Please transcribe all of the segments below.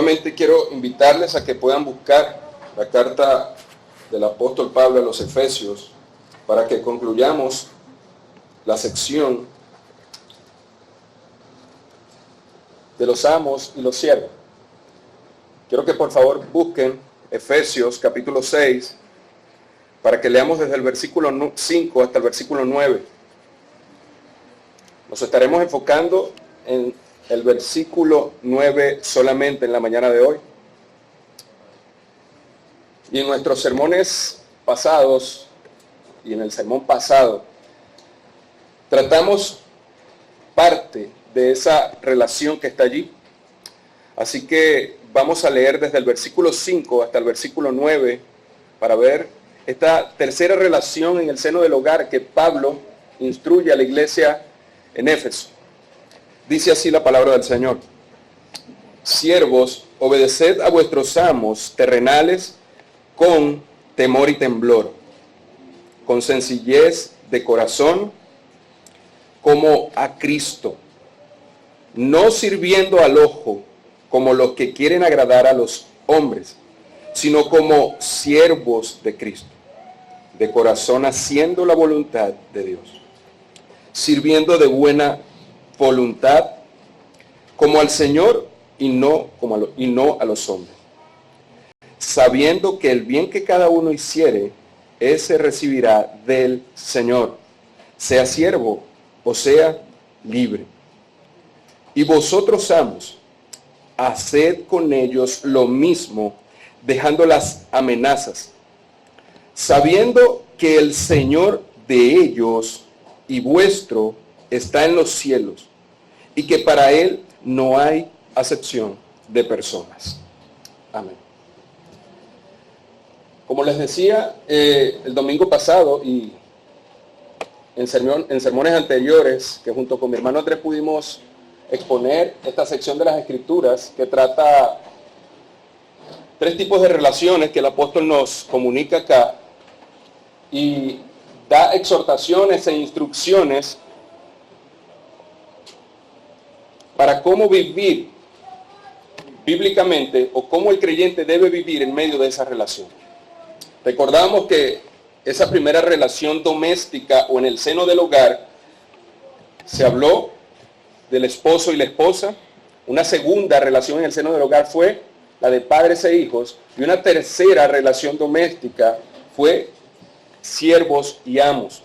nuevamente quiero invitarles a que puedan buscar la carta del apóstol Pablo a los Efesios para que concluyamos la sección de los amos y los siervos. Quiero que por favor busquen Efesios capítulo 6 para que leamos desde el versículo 5 hasta el versículo 9. Nos estaremos enfocando en el versículo 9 solamente en la mañana de hoy. Y en nuestros sermones pasados y en el sermón pasado tratamos parte de esa relación que está allí. Así que vamos a leer desde el versículo 5 hasta el versículo 9 para ver esta tercera relación en el seno del hogar que Pablo instruye a la iglesia en Éfeso. Dice así la palabra del Señor: siervos, obedeced a vuestros amos terrenales con temor y temblor, con sencillez de corazón, como a Cristo, no sirviendo al ojo como los que quieren agradar a los hombres, sino como siervos de Cristo, de corazón haciendo la voluntad de Dios, sirviendo de buena voluntad como al Señor y no a los hombres, sabiendo que el bien que cada uno hiciere, ese recibirá del Señor, sea siervo o sea libre. Y vosotros, amos, haced con ellos lo mismo, dejando las amenazas, sabiendo que el Señor de ellos y vuestro está en los cielos, y que para Él no hay acepción de personas. Amén. Como les decía el domingo pasado y en sermones anteriores, que junto con mi hermano Andrés pudimos exponer esta sección de las Escrituras que trata tres tipos de relaciones que el apóstol nos comunica acá y da exhortaciones e instrucciones para cómo vivir bíblicamente o cómo el creyente debe vivir en medio de esa relación. Recordamos que esa primera relación doméstica o en el seno del hogar se habló del esposo y la esposa. Una segunda relación en el seno del hogar fue la de padres e hijos, y una tercera relación doméstica fue siervos y amos.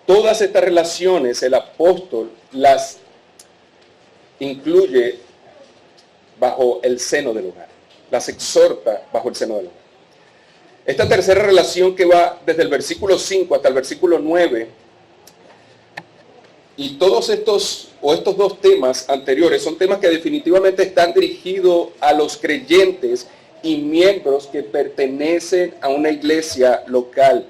Todas estas relaciones el apóstol las incluye bajo el seno del hogar, las exhorta bajo el seno del hogar. Esta tercera relación que va desde el versículo 5 hasta el versículo 9, y todos estos dos temas anteriores son temas que definitivamente están dirigidos a los creyentes y miembros que pertenecen a una iglesia local.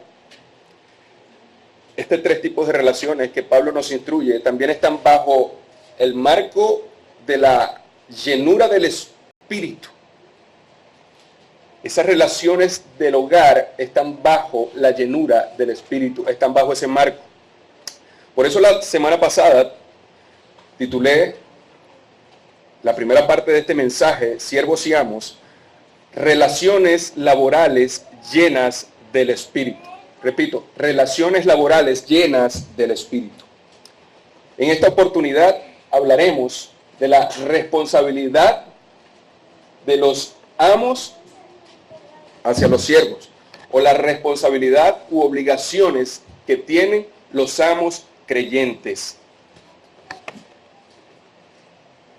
Estos tres tipos de relaciones que Pablo nos instruye también están bajo el marco de la llenura del Espíritu. Esas relaciones del hogar están bajo la llenura del Espíritu, están bajo ese marco. Por eso la semana pasada titulé la primera parte de este mensaje, Siervos y Amos, relaciones laborales llenas del Espíritu. Repito, relaciones laborales llenas del Espíritu. En esta oportunidad hablaremos de la responsabilidad de los amos hacia los siervos, o la responsabilidad u obligaciones que tienen los amos creyentes.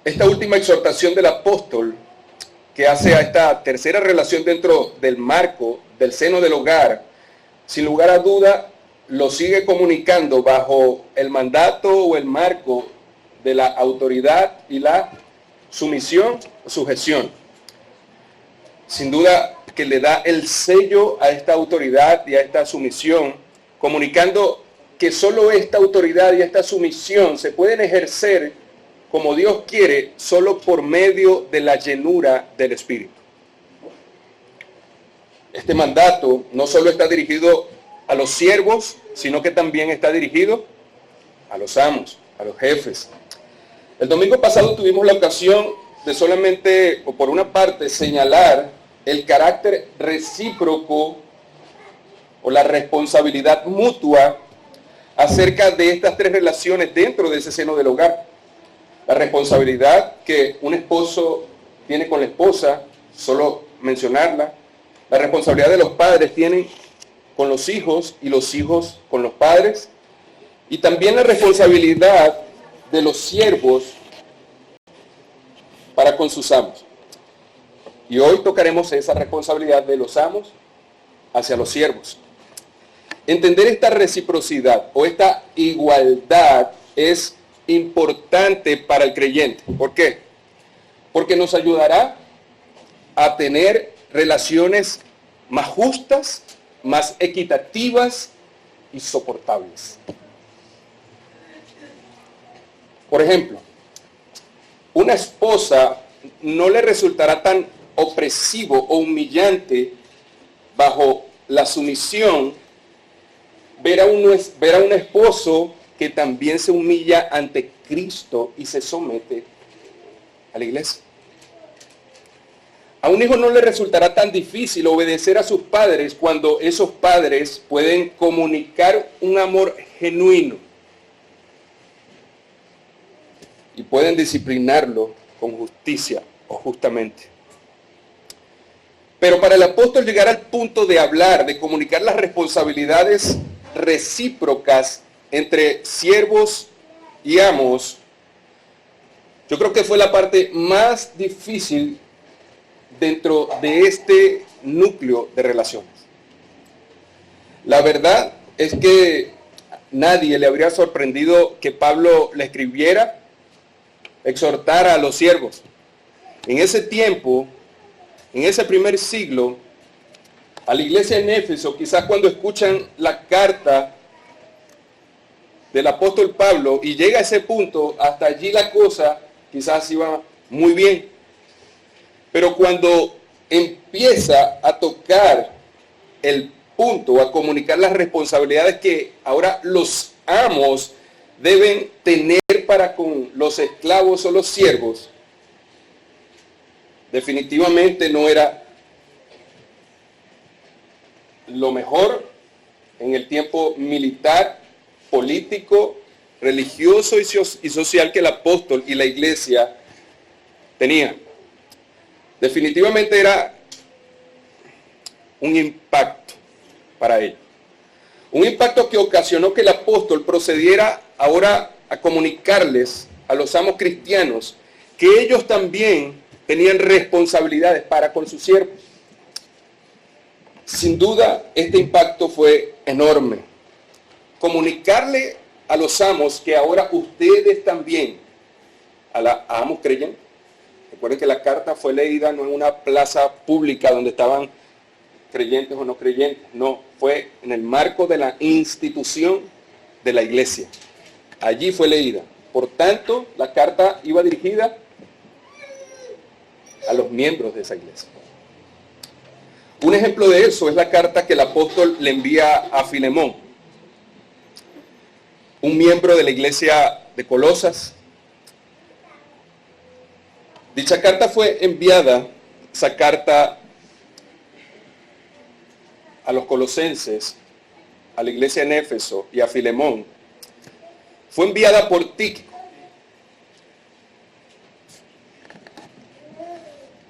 Esta última exhortación del apóstol que hace a esta tercera relación dentro del marco del seno del hogar, sin lugar a duda, lo sigue comunicando bajo el mandato o el marco de la autoridad y la sumisión o sujeción. Sin duda que le da el sello a esta autoridad y a esta sumisión, comunicando que solo esta autoridad y esta sumisión se pueden ejercer como Dios quiere, solo por medio de la llenura del Espíritu. Este mandato no solo está dirigido a los siervos, sino que también está dirigido a los amos, a los jefes. El domingo pasado tuvimos la ocasión de solamente, o por una parte, señalar el carácter recíproco o la responsabilidad mutua acerca de estas tres relaciones dentro de ese seno del hogar. La responsabilidad que un esposo tiene con la esposa, solo mencionarla. La responsabilidad de los padres tienen con los hijos y los hijos con los padres. Y también la responsabilidad de los siervos para con sus amos. Y hoy tocaremos esa responsabilidad de los amos hacia los siervos. Entender esta reciprocidad o esta igualdad es importante para el creyente. ¿Por qué? Porque nos ayudará a tener relaciones más justas, más equitativas y soportables. Por ejemplo, una esposa no le resultará tan opresivo o humillante bajo la sumisión ver a un esposo que también se humilla ante Cristo y se somete a la iglesia. A un hijo no le resultará tan difícil obedecer a sus padres cuando esos padres pueden comunicar un amor genuino y pueden disciplinarlo con justicia o justamente. Pero para el apóstol llegar al punto de hablar, de comunicar las responsabilidades recíprocas entre siervos y amos, yo creo que fue la parte más difícil dentro de este núcleo de relaciones. La verdad es que nadie le habría sorprendido que Pablo le escribiera, exhortara a los siervos. En ese tiempo, en ese primer siglo, a la iglesia en Éfeso, quizás cuando escuchan la carta del apóstol Pablo y llega a ese punto, hasta allí la cosa quizás iba muy bien. Pero cuando empieza a tocar el punto, a comunicar las responsabilidades que ahora los amos deben tener para con los esclavos o los siervos, definitivamente no era lo mejor en el tiempo militar, político, religioso y social que el apóstol y la iglesia tenían. Definitivamente era un impacto para ellos. Un impacto que ocasionó que el apóstol procediera ahora a comunicarles a los amos cristianos que ellos también tenían responsabilidades para con sus siervos. Sin duda, este impacto fue enorme. Comunicarle a los amos que ahora ustedes también, a amos creyentes. Recuerden que la carta fue leída no en una plaza pública donde estaban creyentes o no creyentes. No, fue en el marco de la institución de la iglesia. Allí fue leída. Por tanto, la carta iba dirigida a los miembros de esa iglesia. Un ejemplo de eso es la carta que el apóstol le envía a Filemón, un miembro de la iglesia de Colosas. Dicha carta fue enviada, esa carta a los colosenses, a la iglesia en Éfeso y a Filemón, fue enviada por Tíquico.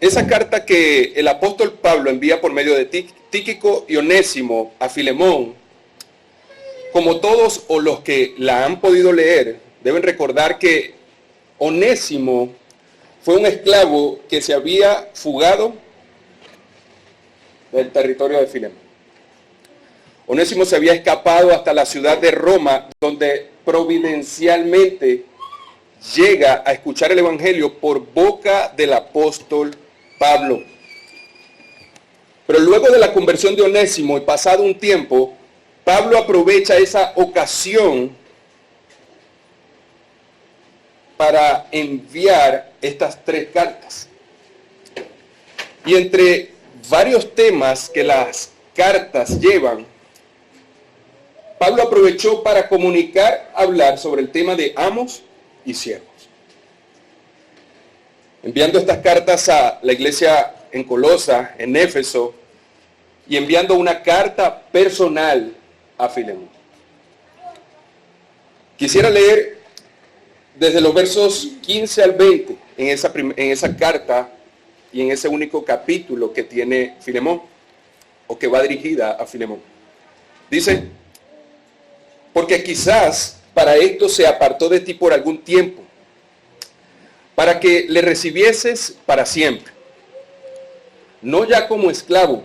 Esa carta que el apóstol Pablo envía por medio de Tíquico y Onésimo a Filemón, como todos o los que la han podido leer, deben recordar que Onésimo fue un esclavo que se había fugado del territorio de Filemón. Onésimo se había escapado hasta la ciudad de Roma, donde providencialmente llega a escuchar el evangelio por boca del apóstol Pablo. Pero luego de la conversión de Onésimo y pasado un tiempo, Pablo aprovecha esa ocasión para enviar estas 3 cartas. Y entre varios temas que las cartas llevan, Pablo aprovechó para hablar sobre el tema de amos y siervos. enviando estas cartas a la iglesia en Colosa, en Éfeso, y enviando una carta personal a Filemón. Quisiera leer desde los versos 15 al 20 en esa carta y en ese único capítulo que tiene Filemón, o que va dirigida a Filemón. Dice: porque quizás para esto se apartó de ti por algún tiempo, para que le recibieses para siempre, no ya como esclavo,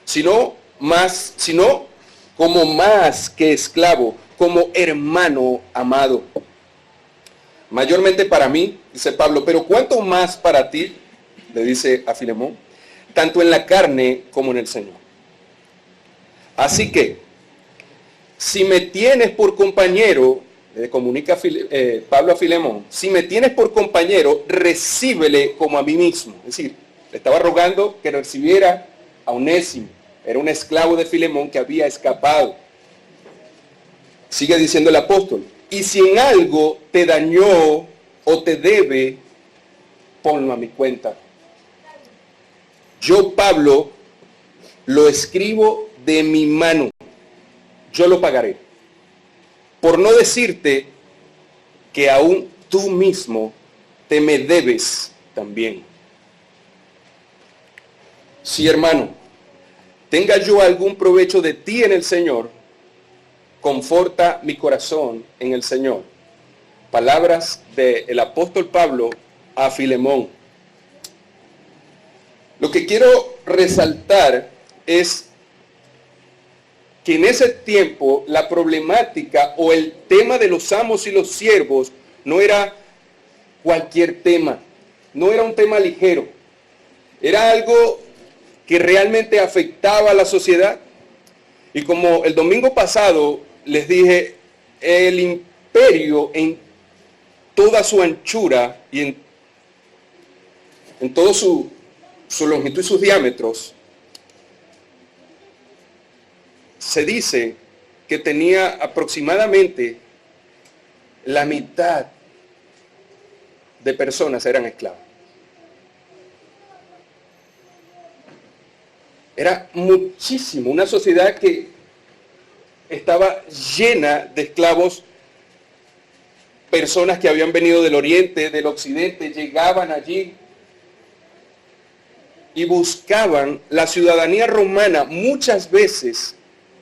sino como más que esclavo, como hermano amado. Mayormente para mí, dice Pablo, pero ¿cuánto más para ti? Le dice a Filemón, tanto en la carne como en el Señor. Así que, si me tienes por compañero, le comunica Pablo a Filemón, si me tienes por compañero, recíbele como a mí mismo. Es decir, le estaba rogando que recibiera a Onésimo. Era un esclavo de Filemón que había escapado. Sigue diciendo el apóstol, y si en algo te dañó o te debe, ponlo a mi cuenta. Yo, Pablo, lo escribo de mi mano. Yo lo pagaré. Por no decirte que aún tú mismo te me debes también. Sí, hermano, tenga yo algún provecho de ti en el Señor, conforta mi corazón en el Señor. Palabras del apóstol Pablo a Filemón. Lo que quiero resaltar es que en ese tiempo la problemática o el tema de los amos y los siervos no era cualquier tema, no era un tema ligero, era algo que realmente afectaba a la sociedad. Y como el domingo pasado les dije, el imperio en toda su anchura y en todo su longitud y sus diámetros, se dice que tenía aproximadamente la mitad de personas eran esclavos. Era muchísimo, una sociedad que estaba llena de esclavos, personas que habían venido del oriente, del occidente, llegaban allí y buscaban la ciudadanía romana muchas veces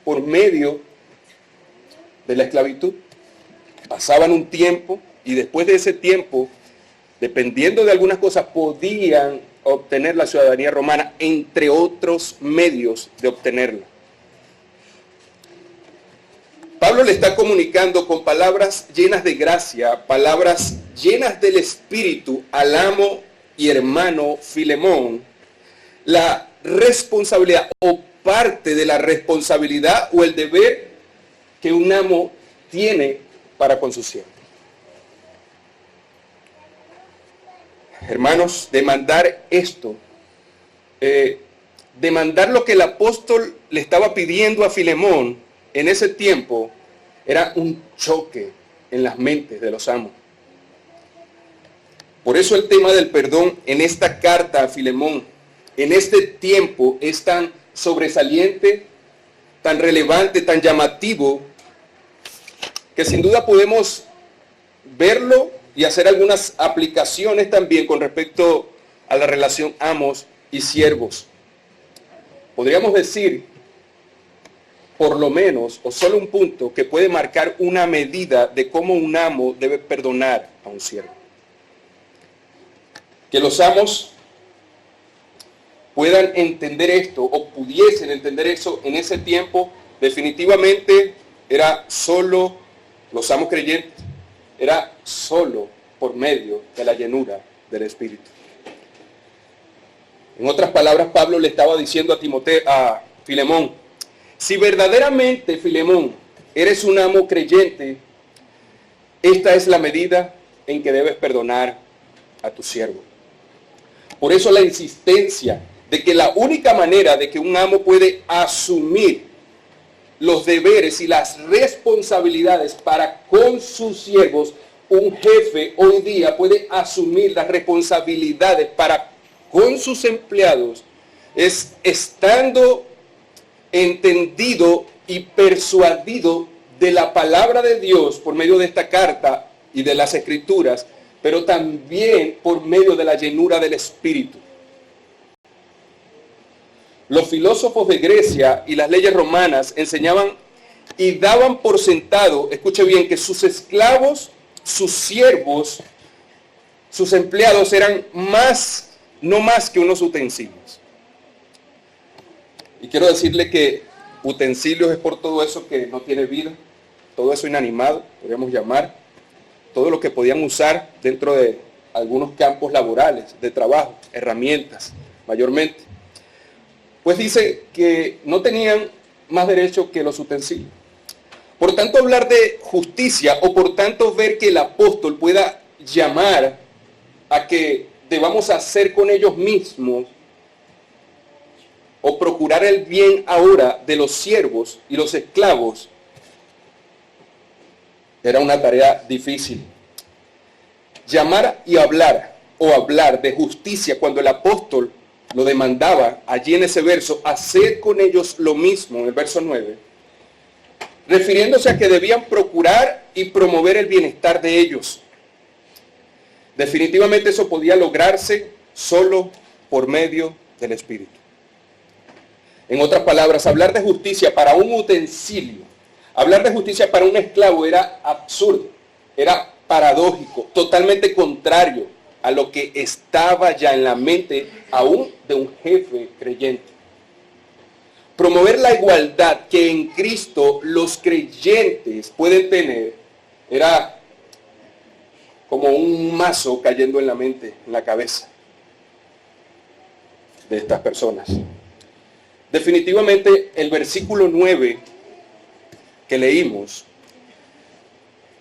por medio de la esclavitud. Pasaban un tiempo y después de ese tiempo, dependiendo de algunas cosas, podían obtener la ciudadanía romana, entre otros medios de obtenerla. Pablo le está comunicando con palabras llenas de gracia, palabras llenas del Espíritu al amo y hermano Filemón, la responsabilidad o parte de la responsabilidad o el deber que un amo tiene para con su siervo. Hermanos, demandar esto, demandar lo que el apóstol le estaba pidiendo a Filemón en ese tiempo, era un choque en las mentes de los amos. Por eso el tema del perdón en esta carta a Filemón, en este tiempo, es tan sobresaliente, tan relevante, tan llamativo, que sin duda podemos verlo y hacer algunas aplicaciones también con respecto a la relación amos y siervos. Podríamos decir, por lo menos, o solo un punto, que puede marcar una medida de cómo un amo debe perdonar a un siervo. Que los amos puedan entender esto, o pudiesen entender eso en ese tiempo, definitivamente era solo, los amos creyentes, era solo por medio de la llenura del Espíritu. En otras palabras, Pablo le estaba diciendo a Filemón, si verdaderamente, Filemón, eres un amo creyente, esta es la medida en que debes perdonar a tu siervo. Por eso la insistencia de que la única manera de que un amo puede asumir los deberes y las responsabilidades para con sus siervos un jefe hoy día puede asumir las responsabilidades para con sus empleados es estando entendido y persuadido de la palabra de Dios por medio de esta carta y de las Escrituras, pero también por medio de la llenura del Espíritu. Los filósofos de Grecia y las leyes romanas enseñaban y daban por sentado, escuche bien, que sus esclavos, sus siervos, sus empleados eran no más que unos utensilios. Y quiero decirle que utensilios es por todo eso que no tiene vida, todo eso inanimado, podríamos llamar, todo lo que podían usar dentro de algunos campos laborales, de trabajo, herramientas, mayormente. Pues dice que no tenían más derecho que los utensilios. Por tanto, hablar de justicia, o por tanto ver que el apóstol pueda llamar a que debamos hacer con ellos mismos, o procurar el bien ahora de los siervos y los esclavos, era una tarea difícil. Llamar y hablar, o hablar de justicia cuando el apóstol lo demandaba allí en ese verso, hacer con ellos lo mismo, en el verso 9, refiriéndose a que debían procurar y promover el bienestar de ellos. Definitivamente eso podía lograrse solo por medio del Espíritu. En otras palabras, hablar de justicia para un utensilio, hablar de justicia para un esclavo era absurdo, era paradójico, totalmente contrario a lo que estaba ya en la mente aún de un jefe creyente. Promover la igualdad que en Cristo los creyentes pueden tener era como un mazo cayendo en la mente, en la cabeza de estas personas. Definitivamente el versículo 9 que leímos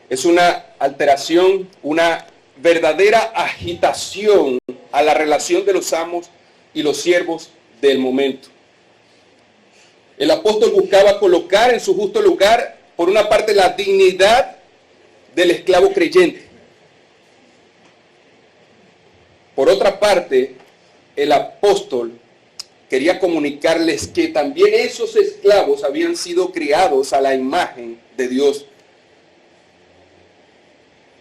es una alteración, una verdadera agitación a la relación de los amos y los siervos del momento. El apóstol buscaba colocar en su justo lugar, por una parte, la dignidad del esclavo creyente. Por otra parte, el apóstol quería comunicarles que también esos esclavos habían sido criados a la imagen de Dios.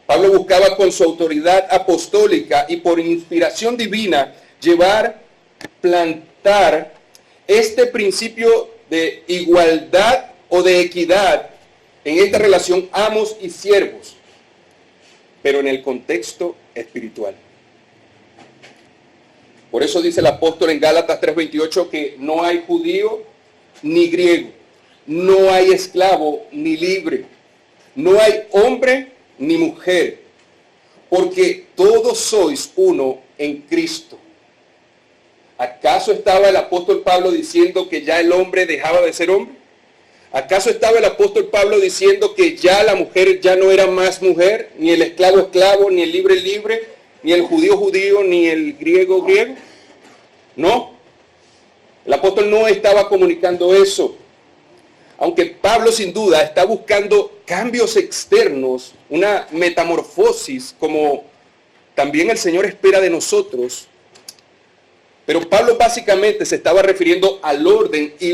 Pablo buscaba con su autoridad apostólica y por inspiración divina plantar este principio de igualdad o de equidad en esta relación amos y siervos, pero en el contexto espiritual. Por eso dice el apóstol en Gálatas 3:28 que no hay judío ni griego, no hay esclavo ni libre, no hay hombre ni mujer, porque todos sois uno en Cristo. ¿Acaso estaba el apóstol Pablo diciendo que ya el hombre dejaba de ser hombre? ¿Acaso estaba el apóstol Pablo diciendo que ya la mujer ya no era más mujer, ni el esclavo esclavo, ni el libre libre, ni el judío judío, ni el griego griego? No. El apóstol no estaba comunicando eso. Aunque Pablo sin duda está buscando cambios externos, una metamorfosis como también el Señor espera de nosotros. Pero Pablo básicamente se estaba refiriendo al orden y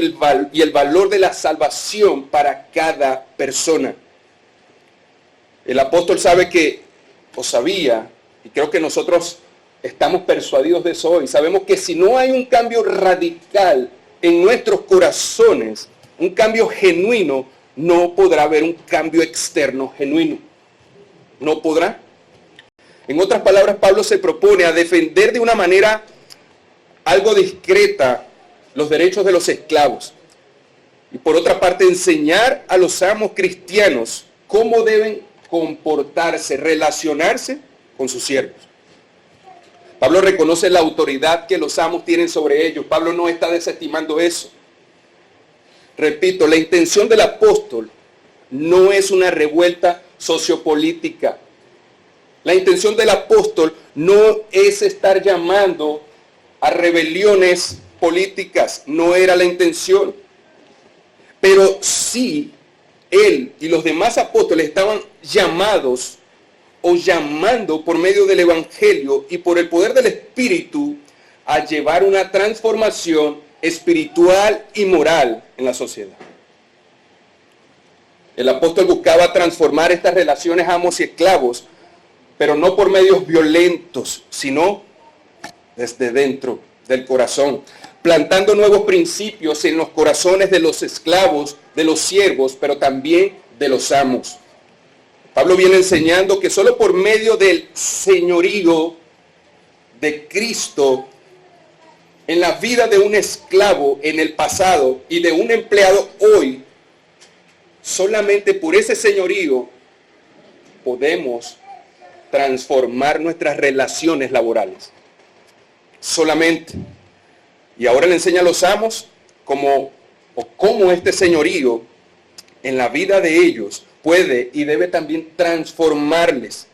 el valor de la salvación para cada persona. El apóstol sabe que, o sabía, y creo que nosotros estamos persuadidos de eso hoy, sabemos que si no hay un cambio radical en nuestros corazones, un cambio genuino, no podrá haber un cambio externo genuino. No podrá. En otras palabras, Pablo se propone a defender de una manera algo discreta los derechos de los esclavos. Y por otra parte, enseñar a los amos cristianos cómo deben comportarse, relacionarse con sus siervos. Pablo reconoce la autoridad que los amos tienen sobre ellos. Pablo no está desestimando eso. Repito, la intención del apóstol no es una revuelta sociopolítica. La intención del apóstol no es estar llamando a rebeliones políticas, no era la intención. Pero sí, él y los demás apóstoles estaban llamados o llamando por medio del Evangelio y por el poder del Espíritu a llevar una transformación espiritual y moral en la sociedad. El apóstol buscaba transformar estas relaciones amos y esclavos, pero no por medios violentos, sino desde dentro del corazón, plantando nuevos principios en los corazones de los esclavos, de los siervos, pero también de los amos. Pablo viene enseñando que solo por medio del señorío de Cristo en la vida de un esclavo en el pasado y de un empleado hoy, solamente por ese señorío podemos transformar nuestras relaciones laborales. Solamente. Y ahora le enseña a los amos cómo este señorío en la vida de ellos puede y debe también transformarles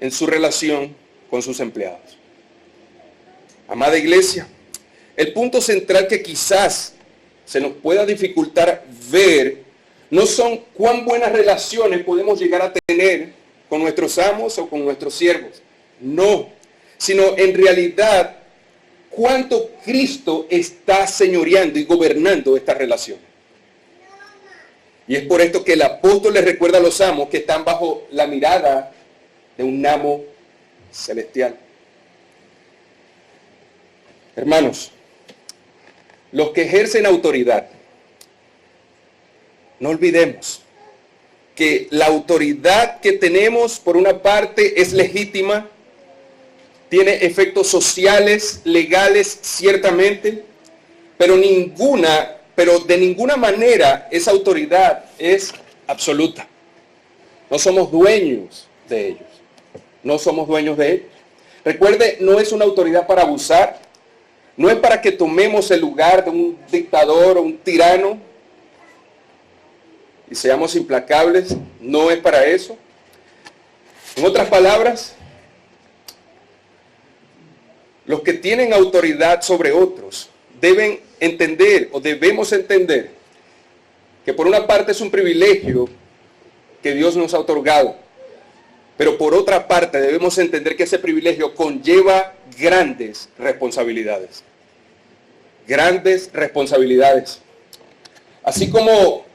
en su relación con sus empleados. Amada iglesia, el punto central que quizás se nos pueda dificultar ver no son cuán buenas relaciones podemos llegar a tener con nuestros amos o con nuestros siervos. No, sino en realidad cuánto Cristo está señoreando y gobernando esta relación. Y es por esto que el apóstol les recuerda a los amos que están bajo la mirada de un amo celestial. Hermanos, los que ejercen autoridad, no olvidemos que la autoridad que tenemos, por una parte, es legítima, tiene efectos sociales, legales, ciertamente, pero de ninguna manera esa autoridad es absoluta. No somos dueños de ellos. No somos dueños de ellos. Recuerde, no es una autoridad para abusar, no es para que tomemos el lugar de un dictador o un tirano y seamos implacables, no es para eso. En otras palabras, los que tienen autoridad sobre otros deben entender o debemos entender que por una parte es un privilegio que Dios nos ha otorgado, pero por otra parte debemos entender que ese privilegio conlleva grandes responsabilidades. Grandes responsabilidades. Así como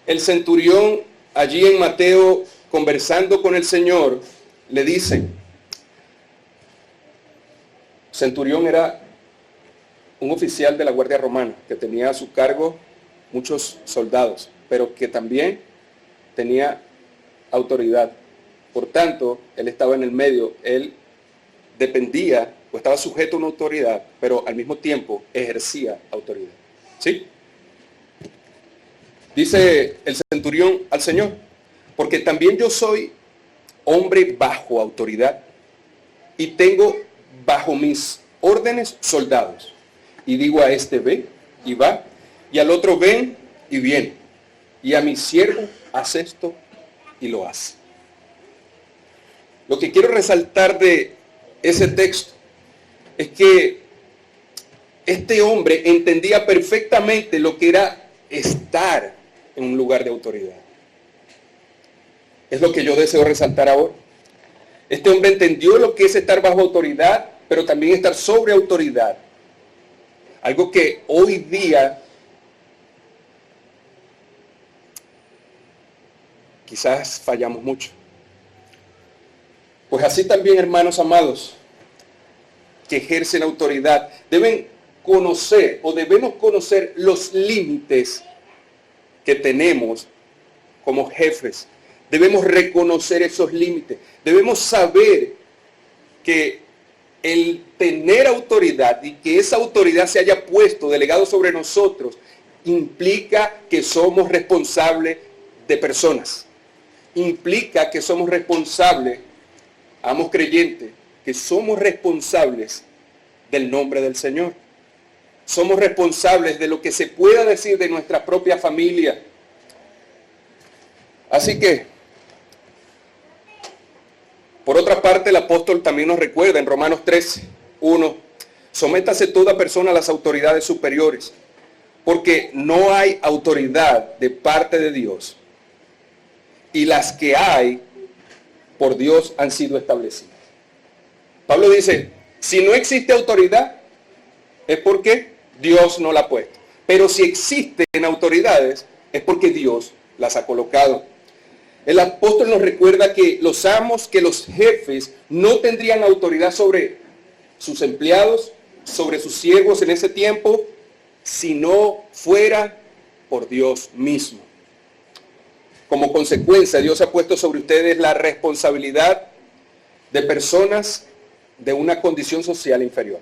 el centurión allí en Mateo, conversando con el Señor, le dice, centurión era un oficial de la Guardia Romana que tenía a su cargo muchos soldados, pero que también tenía autoridad. Por tanto, él estaba en el medio, él dependía o estaba sujeto a una autoridad, pero al mismo tiempo ejercía autoridad. ¿Sí? Dice el centurión al Señor, porque también yo soy hombre bajo autoridad y tengo bajo mis órdenes soldados. Y digo a este ve y va, y al otro ven y viene, y a mi siervo haz esto y lo hace. Lo que quiero resaltar de ese texto es que este hombre entendía perfectamente lo que era estar en un lugar de autoridad. Es lo que yo deseo resaltar ahora. Este hombre entendió lo que es estar bajo autoridad, pero también estar sobre autoridad. Algo que hoy día quizás fallamos mucho. Pues así también, hermanos amados, que ejercen autoridad, deben conocer o debemos conocer los límites que tenemos como jefes. Debemos reconocer esos límites. Debemos saber que el tener autoridad y que esa autoridad se haya puesto, delegado sobre nosotros, implica que somos responsables de personas. Implica que somos responsables, amos creyentes, que somos responsables del nombre del Señor. Somos responsables de lo que se pueda decir de nuestra propia familia. Así que, por otra parte, el apóstol también nos recuerda en Romanos 13:1, sométase toda persona a las autoridades superiores, porque no hay autoridad de parte de Dios, y las que hay por Dios han sido establecidas. Pablo dice, si no existe autoridad, es porque Dios no la ha puesto. Pero si existen autoridades, es porque Dios las ha colocado. El apóstol nos recuerda que los amos, que los jefes no tendrían autoridad sobre sus empleados, sobre sus siervos en ese tiempo, si no fuera por Dios mismo. Como consecuencia, Dios ha puesto sobre ustedes la responsabilidad de personas de una condición social inferior.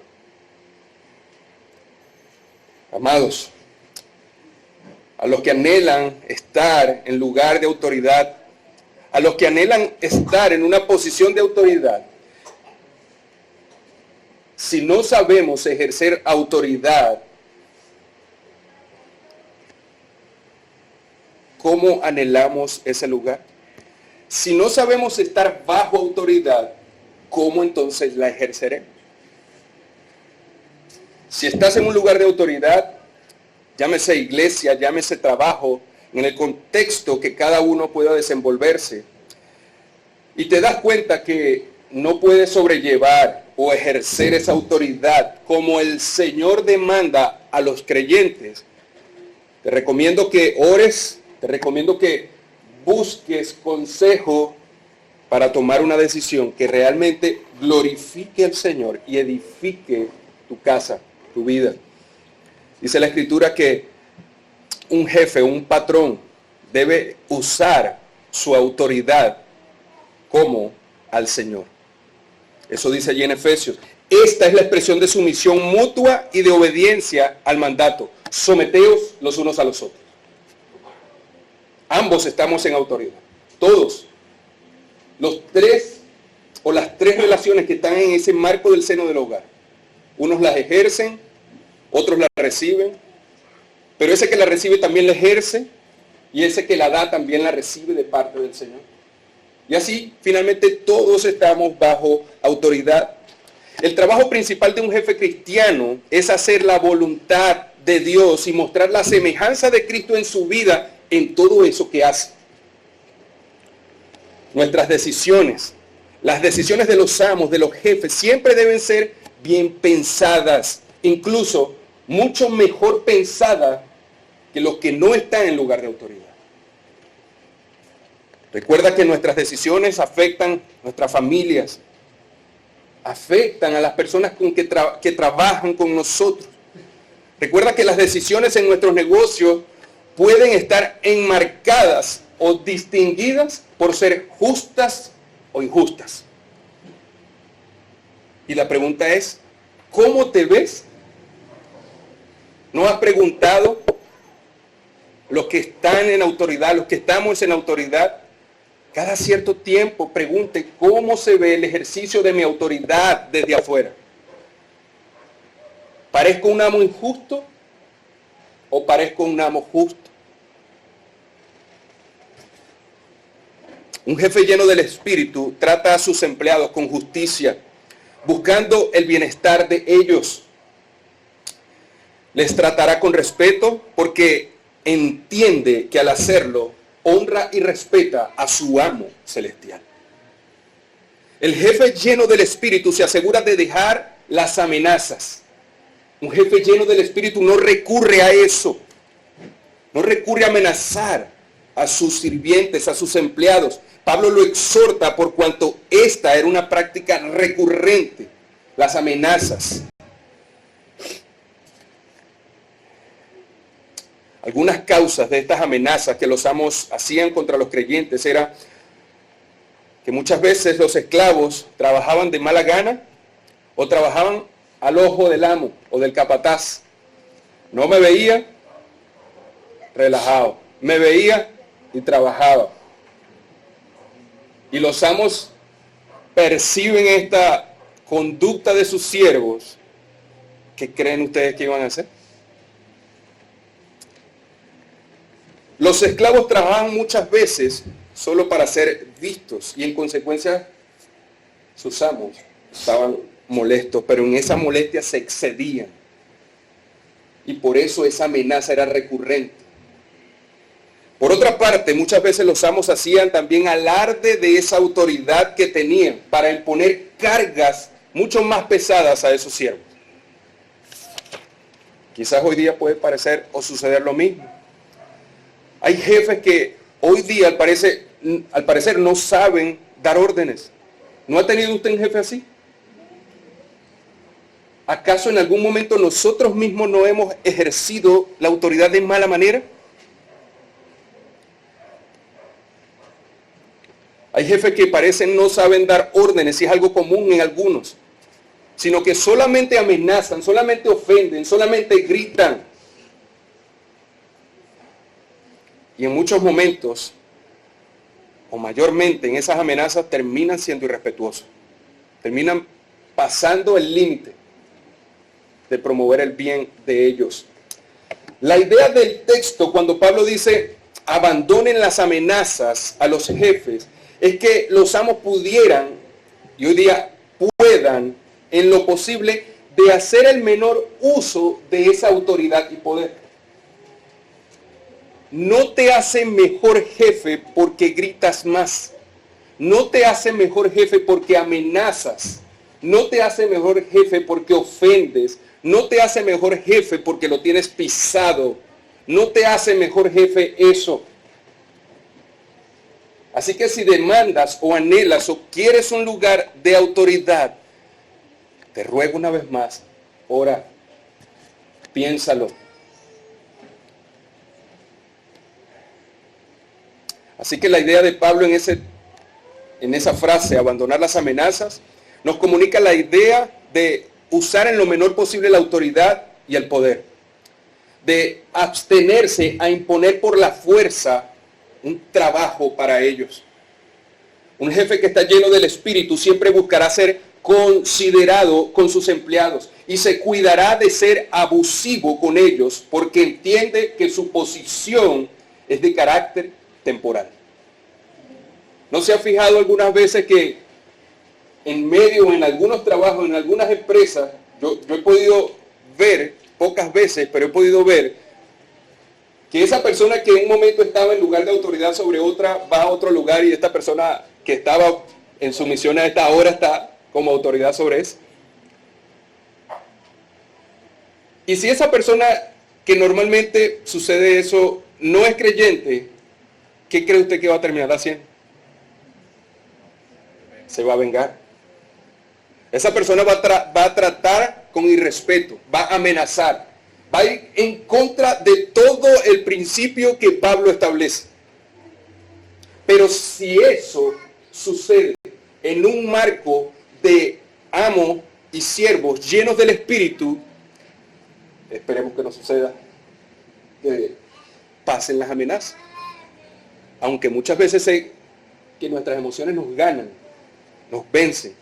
Amados, a los que anhelan estar en lugar de autoridad, a los que anhelan estar en una posición de autoridad, si no sabemos ejercer autoridad, ¿cómo anhelamos ese lugar? Si no sabemos estar bajo autoridad, ¿cómo entonces la ejerceremos? Si estás en un lugar de autoridad, llámese iglesia, llámese trabajo, en el contexto que cada uno pueda desenvolverse, y te das cuenta que no puedes sobrellevar o ejercer esa autoridad como el Señor demanda a los creyentes, te recomiendo que ores, te recomiendo que busques consejo para tomar una decisión que realmente glorifique al Señor y edifique tu casa, tu vida. Dice la Escritura que un jefe, un patrón, debe usar su autoridad como al Señor. Eso dice allí en Efesios. Esta es la expresión de sumisión mutua y de obediencia al mandato. Someteos los unos a los otros. Ambos estamos en autoridad. Todos. Los tres o las tres relaciones que están en ese marco del seno del hogar. Unos las ejercen, otros la reciben, pero ese que la recibe también la ejerce y ese que la da también la recibe de parte del Señor. Y así, finalmente, todos estamos bajo autoridad. El trabajo principal de un jefe cristiano es hacer la voluntad de Dios y mostrar la semejanza de Cristo en su vida en todo eso que hace. Nuestras decisiones, las decisiones de los amos, de los jefes, siempre deben ser bien pensadas, incluso mucho mejor pensadas que los que no están en lugar de autoridad. Recuerda que nuestras decisiones afectan nuestras familias, afectan a las personas con que trabajan con nosotros. Recuerda que las decisiones en nuestros negocios pueden estar enmarcadas o distinguidas por ser justas o injustas. Y la pregunta es, ¿cómo te ves? ¿No has preguntado los que están en autoridad, los que estamos en autoridad? Cada cierto tiempo pregunte cómo se ve el ejercicio de mi autoridad desde afuera. ¿Parezco un amo injusto o parezco un amo justo? Un jefe lleno del Espíritu trata a sus empleados con justicia, buscando el bienestar de ellos. Les tratará con respeto porque entiende que al hacerlo honra y respeta a su amo celestial. El jefe lleno del Espíritu se asegura de dejar las amenazas. Un jefe lleno del Espíritu no recurre a eso. No recurre a amenazar a sus sirvientes, a sus empleados. Pablo lo exhorta por cuanto esta era una práctica recurrente, las amenazas. Algunas causas de estas amenazas que los amos hacían contra los creyentes era que muchas veces los esclavos trabajaban de mala gana o trabajaban al ojo del amo o del capataz. No me veía, relajado. Me veía y trabajaba. Y los amos perciben esta conducta de sus siervos. ¿Qué creen ustedes que iban a hacer? Los esclavos trabajaban muchas veces solo para ser vistos y en consecuencia sus amos estaban molestos, pero en esa molestia se excedían. Y por eso esa amenaza era recurrente. Por otra parte, muchas veces los amos hacían también alarde de esa autoridad que tenían para imponer cargas mucho más pesadas a esos siervos. Quizás hoy día puede parecer o suceder lo mismo. Hay jefes que hoy día al parecer no saben dar órdenes. ¿No ha tenido usted un jefe así? ¿Acaso en algún momento nosotros mismos no hemos ejercido la autoridad de mala manera? Hay jefes que parecen no saben dar órdenes, y es algo común en algunos, sino que solamente amenazan, solamente ofenden, solamente gritan. Y en muchos momentos, o mayormente en esas amenazas, terminan siendo irrespetuosos. Terminan pasando el límite de promover el bien de ellos. La idea del texto, cuando Pablo dice, abandonen las amenazas a los jefes, es que los amos pudieran, y hoy día puedan, en lo posible, de hacer el menor uso de esa autoridad y poder. No te hace mejor jefe porque gritas más. No te hace mejor jefe porque amenazas. No te hace mejor jefe porque ofendes. No te hace mejor jefe porque lo tienes pisado. No te hace mejor jefe eso. Así que si demandas o anhelas o quieres un lugar de autoridad, te ruego una vez más, ora, piénsalo. Así que la idea de Pablo en esa frase, abandonar las amenazas, nos comunica la idea de usar en lo menor posible la autoridad y el poder. De abstenerse a imponer por la fuerza un trabajo para ellos. Un jefe que está lleno del Espíritu siempre buscará ser considerado con sus empleados y se cuidará de ser abusivo con ellos porque entiende que su posición es de carácter temporal. ¿No se ha fijado algunas veces que en algunos trabajos, en algunas empresas, yo he podido ver, pocas veces, pero he podido ver que esa persona que en un momento estaba en lugar de autoridad sobre otra, va a otro lugar y esta persona que estaba en sumisión a esta ahora está como autoridad sobre eso? Y si esa persona que normalmente sucede eso no es creyente, ¿qué cree usted que va a terminar haciendo? Se va a vengar. Esa persona va a tratar con irrespeto, va a amenazar, va a ir en contra de todo el principio que Pablo establece. Pero si eso sucede en un marco de amo y siervos llenos del Espíritu, esperemos que no suceda, que pasen las amenazas. Aunque muchas veces sé que nuestras emociones nos ganan, nos vencen.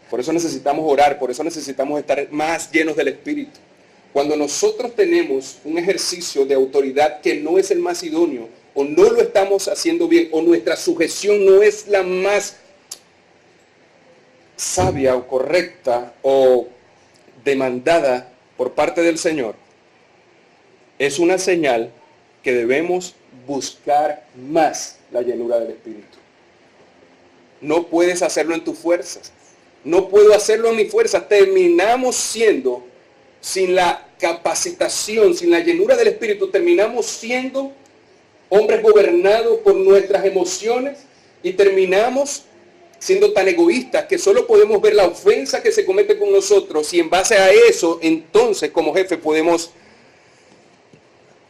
Por eso necesitamos orar, por eso necesitamos estar más llenos del Espíritu. Cuando nosotros tenemos un ejercicio de autoridad que no es el más idóneo, o no lo estamos haciendo bien, o nuestra sujeción no es la más sabia o correcta o demandada por parte del Señor, es una señal que debemos buscar más la llenura del Espíritu. No puedes hacerlo en tus fuerzas. No puedo hacerlo en mi fuerza. Terminamos siendo, sin la capacitación, sin la llenura del Espíritu, terminamos siendo hombres gobernados por nuestras emociones y terminamos siendo tan egoístas que solo podemos ver la ofensa que se comete con nosotros y en base a eso, entonces como jefe podemos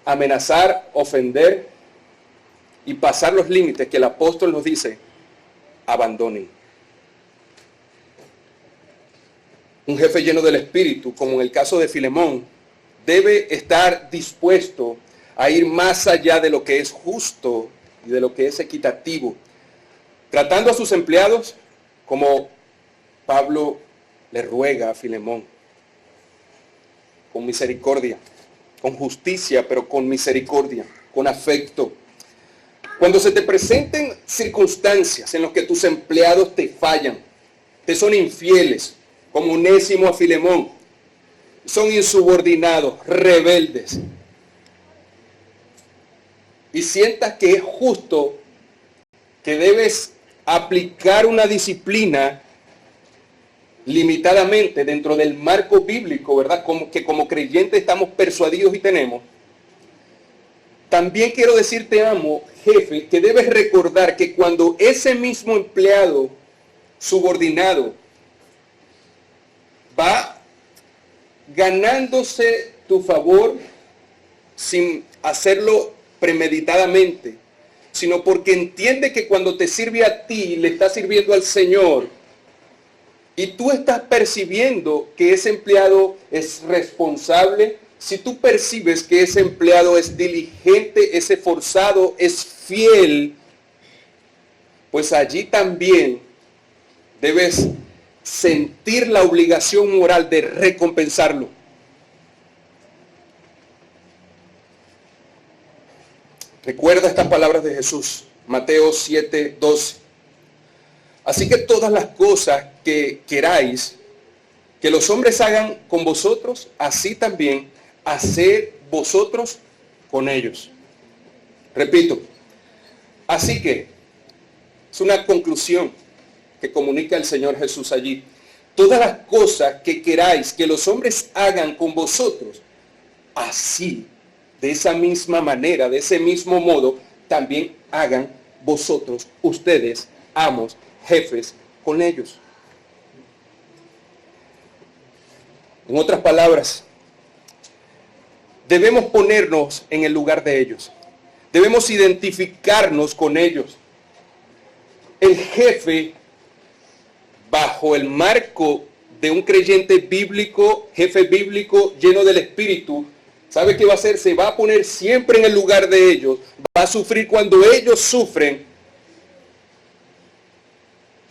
amenazar, ofender y pasar los límites que el apóstol nos dice, abandonen. Un jefe lleno del Espíritu, como en el caso de Filemón, debe estar dispuesto a ir más allá de lo que es justo y de lo que es equitativo, tratando a sus empleados como Pablo le ruega a Filemón, con misericordia, con justicia, pero con misericordia, con afecto. Cuando se te presenten circunstancias en las que tus empleados te fallan, te son infieles, como Onésimo a Filemón, son insubordinados, rebeldes, y sientas que es justo, que debes aplicar una disciplina limitadamente dentro del marco bíblico, ¿verdad? Como creyentes estamos persuadidos y tenemos. También quiero decirte, amo, jefe, que debes recordar que cuando ese mismo empleado subordinado va ganándose tu favor sin hacerlo premeditadamente, sino porque entiende que cuando te sirve a ti, le está sirviendo al Señor, y tú estás percibiendo que ese empleado es responsable, si tú percibes que ese empleado es diligente, es esforzado, es fiel, pues allí también debes sentir la obligación moral de recompensarlo. Recuerda estas palabras de Jesús, Mateo 7:12. Así que todas las cosas que queráis que los hombres hagan con vosotros, así también haced vosotros con ellos. Repito, así que es una conclusión que comunica el Señor Jesús allí. Todas las cosas que queráis que los hombres hagan con vosotros, así, de esa misma manera, de ese mismo modo, también hagan vosotros, ustedes, amos, jefes, con ellos. En otras palabras, debemos ponernos en el lugar de ellos. Debemos identificarnos con ellos. El jefe, bajo el marco de un creyente bíblico, jefe bíblico lleno del Espíritu, ¿sabe qué va a hacer? Se va a poner siempre en el lugar de ellos. Va a sufrir cuando ellos sufren.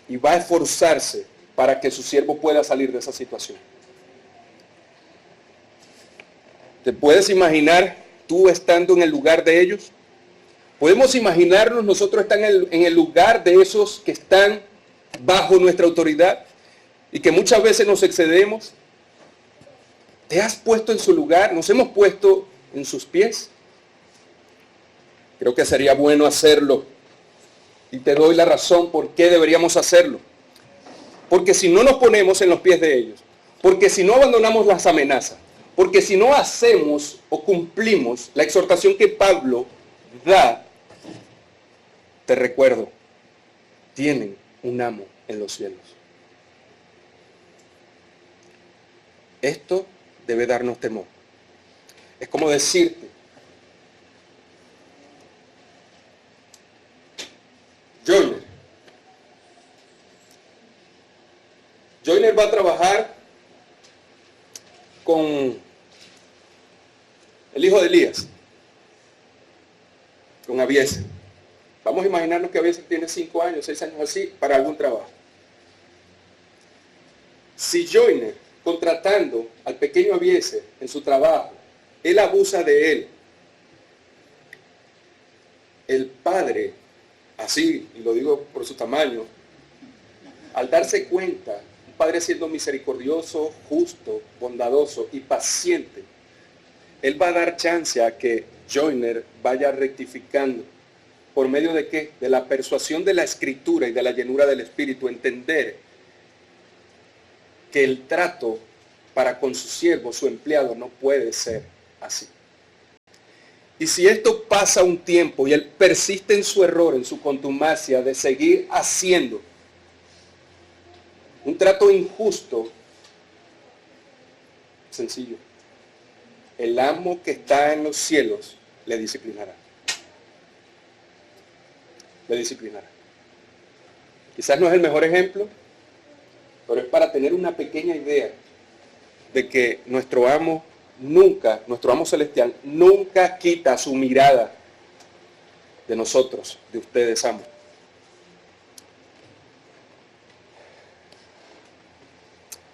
Y va a esforzarse para que su siervo pueda salir de esa situación. ¿Te puedes imaginar tú estando en el lugar de ellos? ¿Podemos imaginarnos nosotros estar en el lugar de esos que están bajo nuestra autoridad y que muchas veces nos excedemos? ¿Te has puesto en su lugar? ¿Nos hemos puesto en sus pies? Creo que sería bueno hacerlo. Y te doy la razón por qué deberíamos hacerlo. Porque si no nos ponemos en los pies de ellos, porque si no abandonamos las amenazas, porque si no hacemos o cumplimos la exhortación que Pablo da, te recuerdo, tienen un amo en los cielos. Esto debe darnos temor. Es como decirte, Joyner va a trabajar con el hijo de Elías, con Abiezer. Vamos a imaginarnos que Abiezer tiene 5 años, 6 años así, para algún trabajo. Si Joyner, contratando al pequeño Abiezer en su trabajo, él abusa de él, el padre, así, y lo digo por su tamaño, al darse cuenta, un padre siendo misericordioso, justo, bondadoso y paciente, él va a dar chance a que Joyner vaya rectificando. ¿Por medio de qué? De la persuasión de la Escritura y de la llenura del Espíritu, entender que el trato para con su siervo, su empleado, no puede ser así. Y si esto pasa un tiempo y él persiste en su error, en su contumacia de seguir haciendo un trato injusto, sencillo, el amo que está en los cielos le disciplinará. Le disciplinará. Quizás no es el mejor ejemplo, pero es para tener una pequeña idea de que nuestro amo celestial, nunca quita su mirada de nosotros, de ustedes, amos.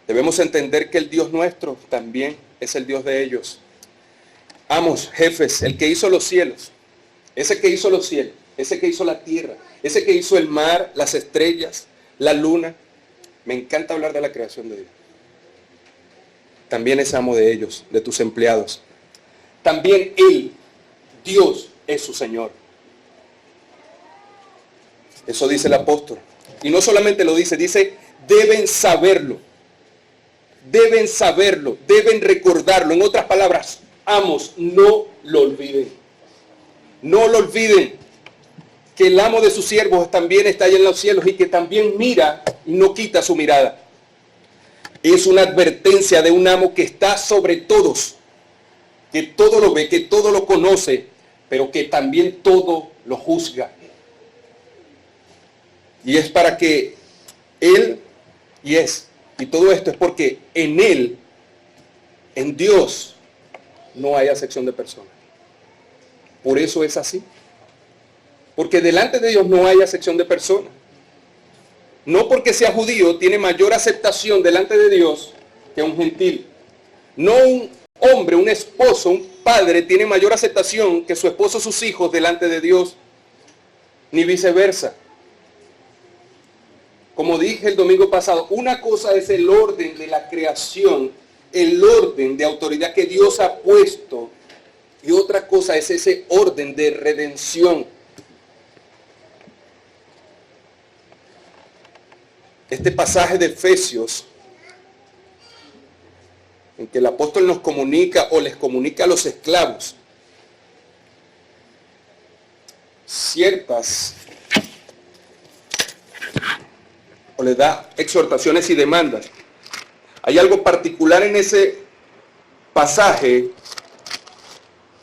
Debemos entender que el Dios nuestro también es el Dios de ellos. Amos, jefes, el que hizo los cielos, ese que hizo los cielos, ese que hizo la tierra, ese que hizo el mar, las estrellas, la luna. Me encanta hablar de la creación de Dios. También es amo de ellos, de tus empleados. También Él, Dios, es su Señor. Eso dice el apóstol. Y no solamente lo dice, deben saberlo. Deben saberlo, deben recordarlo. En otras palabras, amos, no lo olviden. No lo olviden. Que el amo de sus siervos también está allá en los cielos y que también mira y no quita su mirada. Es una advertencia de un amo que está sobre todos, que todo lo ve, que todo lo conoce, pero que también todo lo juzga. Y es para que Él, y todo esto es porque en Él, en Dios, no hay acepción de personas. Por eso es así. Porque delante de Dios no hay acepción de personas. No porque sea judío tiene mayor aceptación delante de Dios que un gentil. No un hombre, un esposo, un padre tiene mayor aceptación que su esposo o sus hijos delante de Dios, ni viceversa. Como dije el domingo pasado, una cosa es el orden de la creación, el orden de autoridad que Dios ha puesto, y otra cosa es ese orden de redención. Este pasaje de Efesios, en que el apóstol nos comunica o les comunica a los esclavos ciertas, o les da exhortaciones y demandas. Hay algo particular en ese pasaje,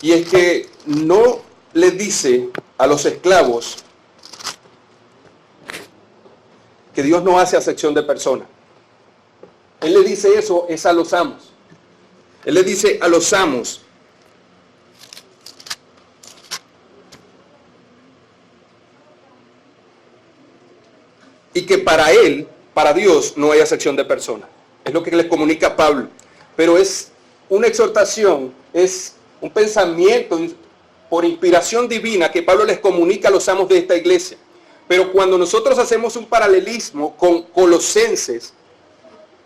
y es que no le dice a los esclavos que Dios no hace acepción de personas. Él le dice eso es a los amos. Él le dice a los amos y que para Él, para Dios, no hay acepción de personas. Es lo que les comunica Pablo. Pero es una exhortación, es un pensamiento por inspiración divina que Pablo les comunica a los amos de esta iglesia. Pero cuando nosotros hacemos un paralelismo con Colosenses,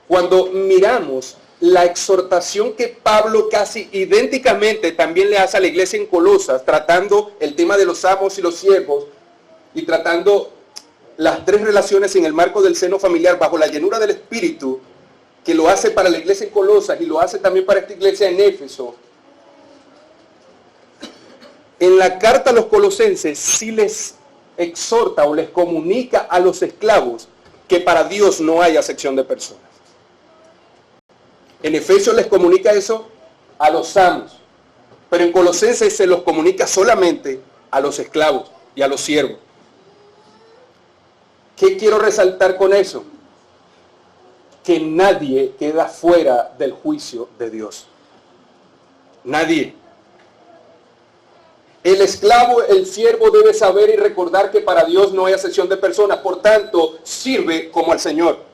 cuando miramos la exhortación que Pablo casi idénticamente también le hace a la iglesia en Colosas, tratando el tema de los amos y los siervos, y tratando las tres relaciones en el marco del seno familiar bajo la llenura del Espíritu, que lo hace para la iglesia en Colosas y lo hace también para esta iglesia en Éfeso. En la carta a los colosenses sí les exhorta o les comunica a los esclavos que para Dios no hay acepción de personas. En Efesios les comunica eso a los amos, pero en Colosenses se los comunica solamente a los esclavos y a los siervos. ¿Qué quiero resaltar con eso? Que nadie queda fuera del juicio de Dios. Nadie. El esclavo, el siervo debe saber y recordar que para Dios no hay acepción de personas, por tanto, sirve como al Señor.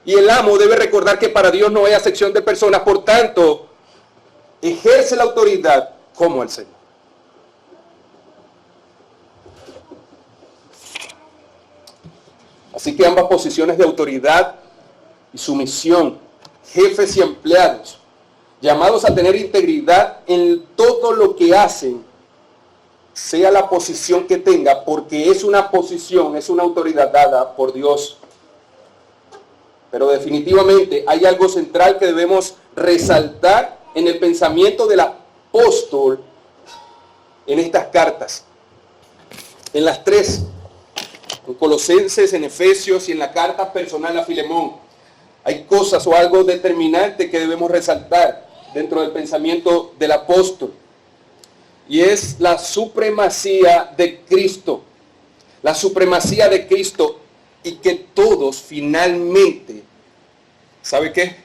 Y el amo debe recordar que para Dios no hay acepción de personas, por tanto, ejerce la autoridad como al Señor. Así que ambas posiciones de autoridad y sumisión, jefes y empleados, llamados a tener integridad en todo lo que hacen, sea la posición que tenga, porque es una posición, es una autoridad dada por Dios. Pero definitivamente hay algo central que debemos resaltar en el pensamiento del apóstol en estas cartas. En las tres, en Colosenses, en Efesios y en la carta personal a Filemón. Hay cosas o algo determinante que debemos resaltar dentro del pensamiento del apóstol. Y es la supremacía de Cristo. La supremacía de Cristo. Y que todos finalmente, ¿sabe qué?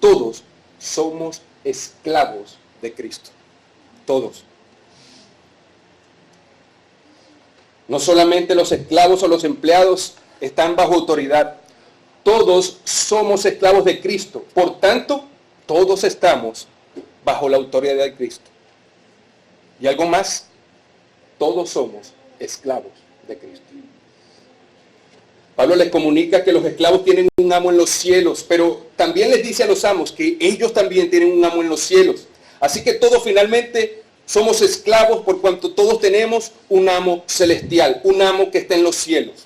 Todos somos esclavos de Cristo. Todos. No solamente los esclavos o los empleados están bajo autoridad. Todos somos esclavos de Cristo. Por tanto, todos estamos bajo la autoridad de Cristo. Y algo más, todos somos esclavos de Cristo. Pablo les comunica que los esclavos tienen un amo en los cielos, pero también les dice a los amos que ellos también tienen un amo en los cielos. Así que todos finalmente Somos esclavos por cuanto todos tenemos un amo celestial, un amo que está en los cielos.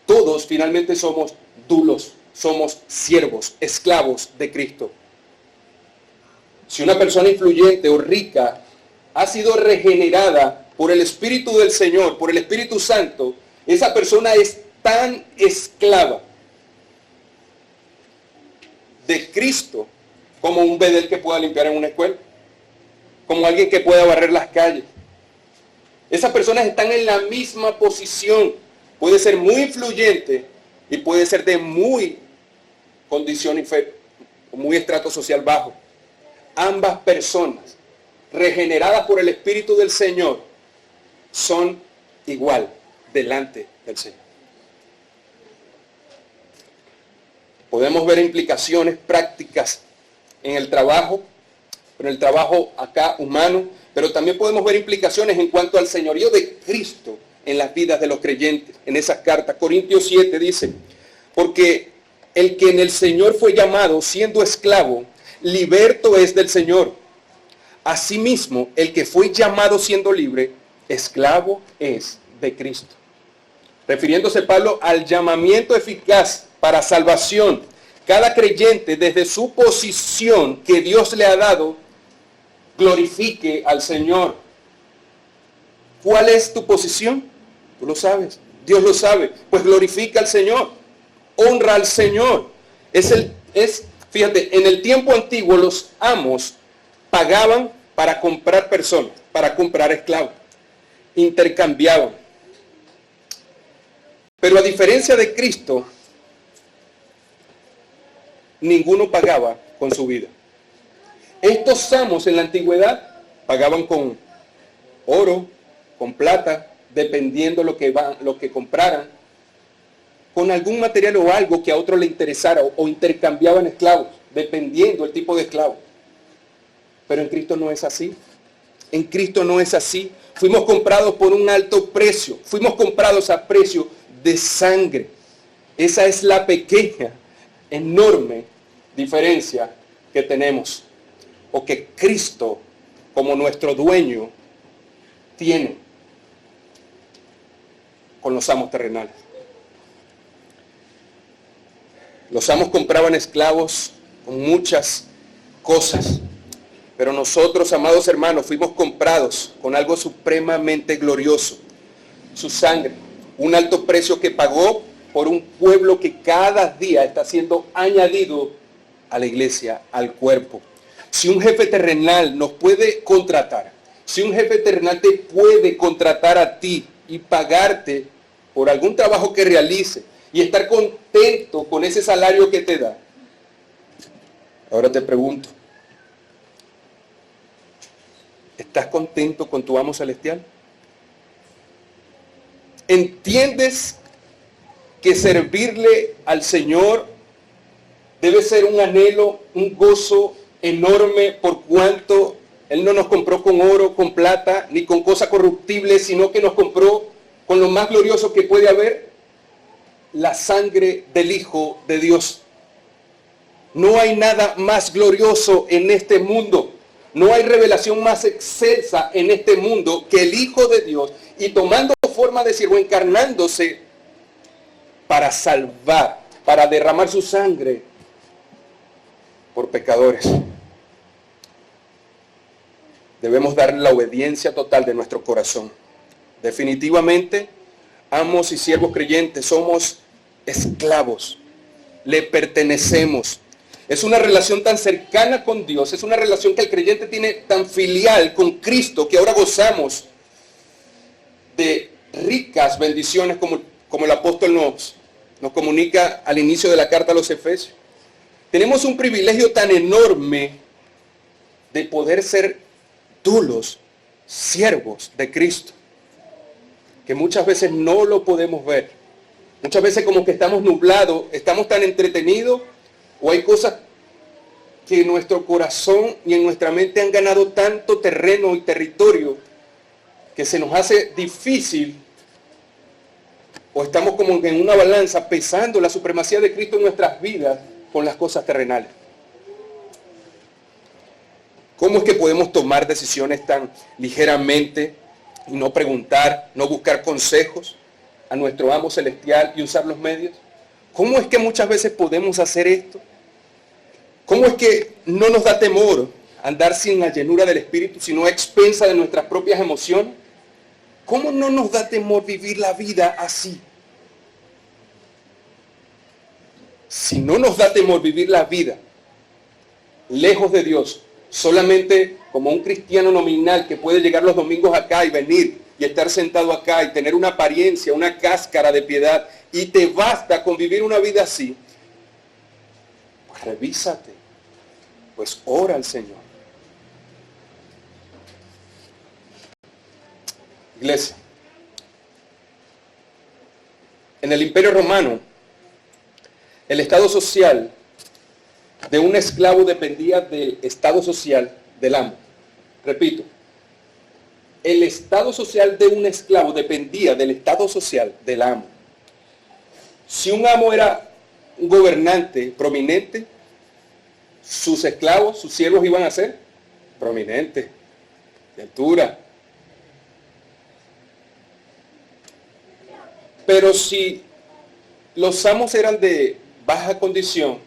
Todos finalmente somos dulos, somos siervos, esclavos de Cristo. Si una persona influyente o rica ha sido regenerada por el Espíritu del Señor, por el Espíritu Santo, esa persona es tan esclava de Cristo como un bedel que pueda limpiar en una escuela, como alguien que pueda barrer las calles. Esas personas están en la misma posición. Puede ser muy influyente y puede ser de muy condición inferior, muy estrato social bajo. Ambas personas, regeneradas por el Espíritu del Señor, son igual delante del Señor. Podemos ver implicaciones prácticas en el trabajo acá humano, pero también podemos ver implicaciones en cuanto al señorío de Cristo en las vidas de los creyentes. En esas cartas, Corintios 7 dice, porque el que en el Señor fue llamado siendo esclavo, liberto es del Señor. Asimismo, el que fue llamado siendo libre, esclavo es de Cristo. Refiriéndose Pablo al llamamiento eficaz para salvación, cada creyente desde su posición que Dios le ha dado, glorifique al Señor. ¿Cuál es tu posición? Tú lo sabes, Dios lo sabe. Pues glorifica al Señor, honra al Señor. Fíjate, en el tiempo antiguo los amos pagaban para comprar personas, para comprar esclavos. Intercambiaban. Pero a diferencia de Cristo, ninguno pagaba con su vida. Estos amos en la antigüedad pagaban con oro, con plata, dependiendo lo que compraran, con algún material o algo que a otro le interesara, o intercambiaban esclavos, dependiendo el tipo de esclavo. Pero en Cristo no es así. En Cristo no es así. Fuimos comprados por un alto precio. Fuimos comprados a precio de sangre. Esa es la pequeña, enorme diferencia que tenemos, o que Cristo, como nuestro dueño, tiene con los amos terrenales. Los amos compraban esclavos con muchas cosas, pero nosotros, amados hermanos, fuimos comprados con algo supremamente glorioso, su sangre, un alto precio que pagó por un pueblo que cada día está siendo añadido a la iglesia, al cuerpo. Si un jefe terrenal nos puede contratar, si un jefe terrenal te puede contratar a ti y pagarte por algún trabajo que realice y estar contento con ese salario que te da, ahora te pregunto, ¿estás contento con tu amo celestial? ¿Entiendes que servirle al Señor debe ser un anhelo, un gozo enorme, por cuanto Él no nos compró con oro, con plata, ni con cosas corruptibles, sino que nos compró con lo más glorioso que puede haber, la sangre del Hijo de Dios? No hay nada más glorioso en este mundo. No hay revelación más excelsa en este mundo que el Hijo de Dios, y tomando forma de siervo, encarnándose para salvar, para derramar su sangre por pecadores. Debemos dar la obediencia total de nuestro corazón. Definitivamente, amos y siervos creyentes somos esclavos, le pertenecemos. Es una relación tan cercana con Dios, es una relación que el creyente tiene tan filial con Cristo, que ahora gozamos de ricas bendiciones como el apóstol nos comunica al inicio de la carta a los Efesios. Tenemos un privilegio tan enorme de poder ser dulos, siervos de Cristo, que muchas veces no lo podemos ver. Muchas veces como que estamos nublados, estamos tan entretenidos, o hay cosas que en nuestro corazón y en nuestra mente han ganado tanto terreno y territorio que se nos hace difícil, o estamos como en una balanza pesando la supremacía de Cristo en nuestras vidas con las cosas terrenales. ¿Cómo es que podemos tomar decisiones tan ligeramente y no preguntar, no buscar consejos a nuestro amo celestial y usar los medios? ¿Cómo es que muchas veces podemos hacer esto? ¿Cómo es que no nos da temor andar sin la llenura del Espíritu, sino a expensa de nuestras propias emociones? ¿Cómo no nos da temor vivir la vida así? Si no nos da temor vivir la vida lejos de Dios, solamente como un cristiano nominal que puede llegar los domingos acá y venir y estar sentado acá y tener una apariencia, una cáscara de piedad, y te basta con vivir una vida así, pues revísate, pues ora al Señor. Iglesia, en el Imperio Romano, el estado social de un esclavo dependía del estado social del amo. Repito, el estado social de un esclavo dependía del estado social del amo. Si un amo era un gobernante prominente, sus esclavos, sus siervos iban a ser prominentes, de altura. Pero si los amos eran de baja condición,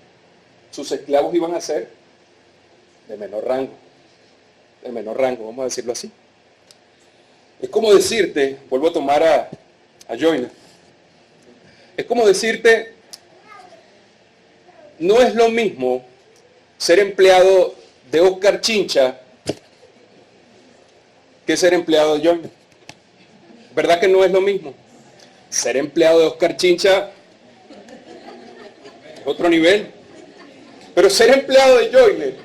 sus esclavos iban a ser de menor rango, vamos a decirlo así. Es como decirte, vuelvo a tomar a Joyner, es como decirte, no es lo mismo ser empleado de Oscar Chincha que ser empleado de Joyner. ¿Verdad que no es lo mismo? Ser empleado de Oscar Chincha es otro nivel. Pero ser empleado de Joyner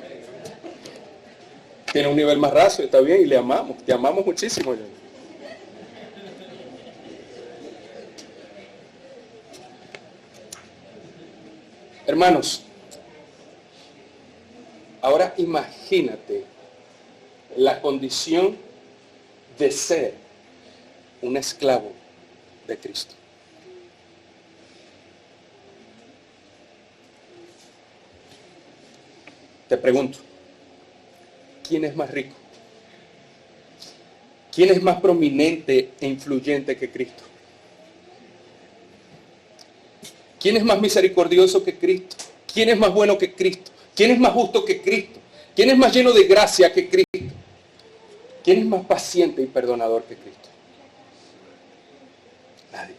tiene un nivel más raso, está bien, y le amamos, te amamos muchísimo, Joyner. Hermanos, ahora imagínate la condición de ser un esclavo de Cristo. Te pregunto, ¿quién es más rico? ¿Quién es más prominente e influyente que Cristo? ¿Quién es más misericordioso que Cristo? ¿Quién es más bueno que Cristo? ¿Quién es más justo que Cristo? ¿Quién es más lleno de gracia que Cristo? ¿Quién es más paciente y perdonador que Cristo? Nadie.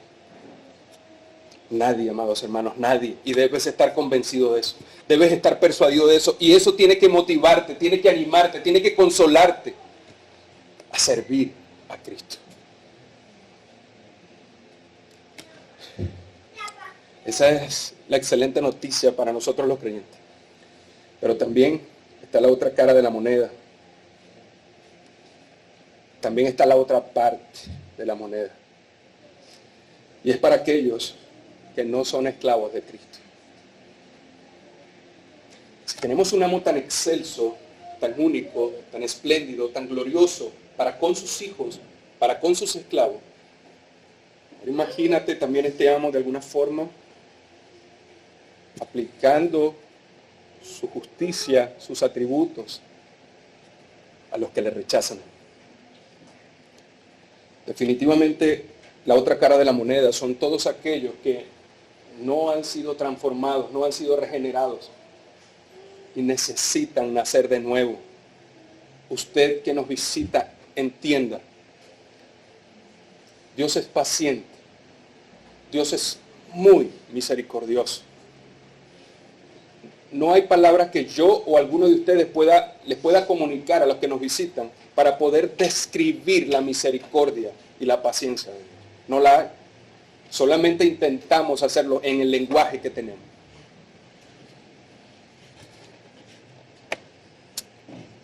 Nadie, amados hermanos, nadie. Y debes estar convencido de eso. Debes estar persuadido de eso. Y eso tiene que motivarte, tiene que animarte, tiene que consolarte a servir a Cristo. Esa es la excelente noticia para nosotros los creyentes. Pero también está la otra cara de la moneda. También está la otra parte de la moneda. Y es para aquellos que no son esclavos de Cristo. Si tenemos un amo tan excelso, tan único, tan espléndido, tan glorioso, para con sus hijos, para con sus esclavos, imagínate también este amo de alguna forma aplicando su justicia, sus atributos a los que le rechazan. Definitivamente la otra cara de la moneda son todos aquellos que no han sido transformados, no han sido regenerados y necesitan nacer de nuevo. Usted que nos visita, entienda, Dios es paciente, Dios es muy misericordioso. No hay palabras que yo o alguno de ustedes les pueda comunicar a los que nos visitan para poder describir la misericordia y la paciencia de Dios. No la hay. Solamente intentamos hacerlo en el lenguaje que tenemos.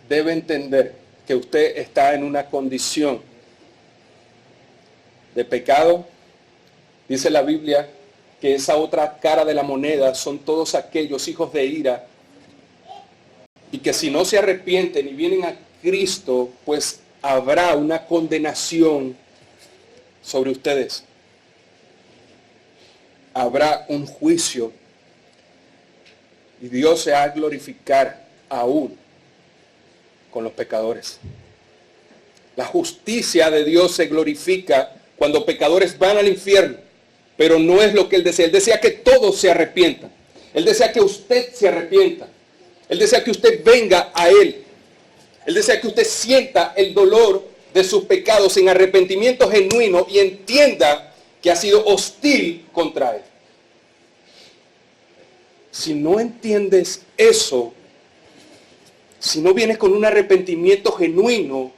Debe entender que usted está en una condición de pecado. Dice la Biblia que esa otra cara de la moneda son todos aquellos hijos de ira y que si no se arrepienten y vienen a Cristo, pues habrá una condenación sobre ustedes. Habrá un juicio y Dios se ha a glorificar aún con los pecadores. La justicia de Dios se glorifica cuando pecadores van al infierno, pero no es lo que Él desea. Él desea que todos se arrepientan. Él desea que usted se arrepienta. Él desea que usted venga a Él. Él desea que usted sienta el dolor de sus pecados en arrepentimiento genuino y entienda que ha sido hostil contra Él. Si no entiendes eso, si no vienes con un arrepentimiento genuino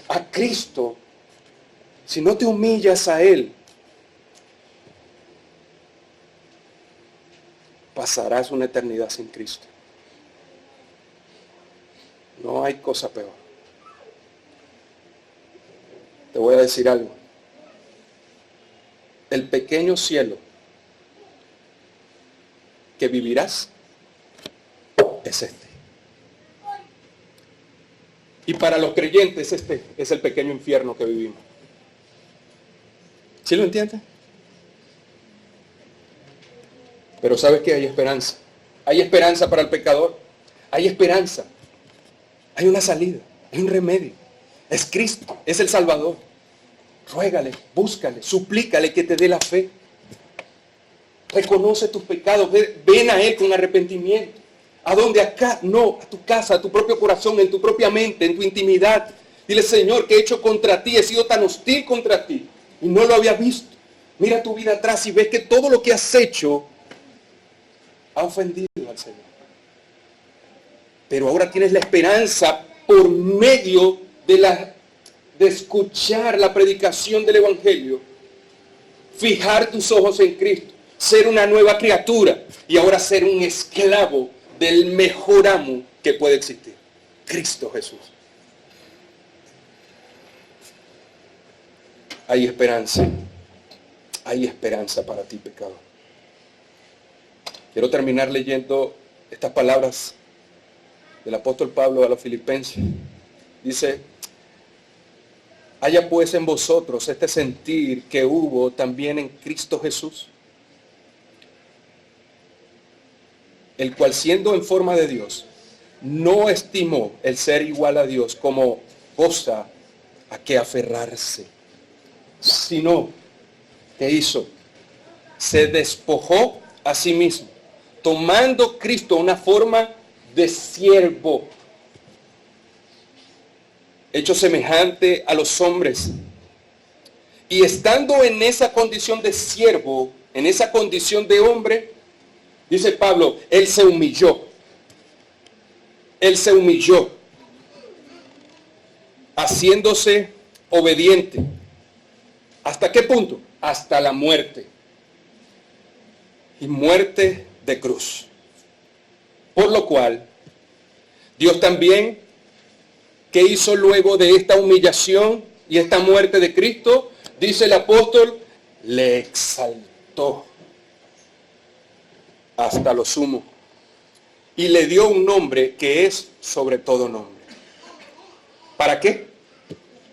a Cristo, si no te humillas a Él, pasarás una eternidad sin Cristo. No hay cosa peor. Te voy a decir algo. El pequeño cielo que vivirás es este. Y para los creyentes este es el pequeño infierno que vivimos. ¿Sí lo entiendes? Pero ¿sabes qué? Hay esperanza. Hay esperanza para el pecador. Hay esperanza. Hay una salida. Hay un remedio. Es Cristo. Es el Salvador. Ruégale, búscale, suplícale que te dé la fe. Reconoce tus pecados. Ven a Él con arrepentimiento. ¿A dónde? Acá, no, a tu casa, a tu propio corazón, en tu propia mente, en tu intimidad. Dile, Señor, ¿qué he hecho contra ti? He sido tan hostil contra ti y no lo había visto. Mira tu vida atrás y ves que todo lo que has hecho ha ofendido al Señor. Pero ahora tienes la esperanza por medio de escuchar la predicación del Evangelio, fijar tus ojos en Cristo, ser una nueva criatura y ahora ser un esclavo del mejor amo que puede existir, Cristo Jesús. Hay esperanza para ti, pecador. Quiero terminar leyendo estas palabras del apóstol Pablo a los filipenses. Dice, haya pues en vosotros este sentir que hubo también en Cristo Jesús, el cual siendo en forma de Dios, no estimó el ser igual a Dios como cosa a que aferrarse, sino que hizo, se despojó a sí mismo, tomando Cristo una forma de siervo, hecho semejante a los hombres, y estando en esa condición de siervo, en esa condición de hombre, dice Pablo, Él se humilló, haciéndose obediente. ¿Hasta qué punto? Hasta la muerte. Y muerte de cruz. Por lo cual, Dios también, que hizo luego de esta humillación y esta muerte de Cristo, dice el apóstol, le exaltó hasta lo sumo y le dio un nombre que es sobre todo nombre. ¿Para qué?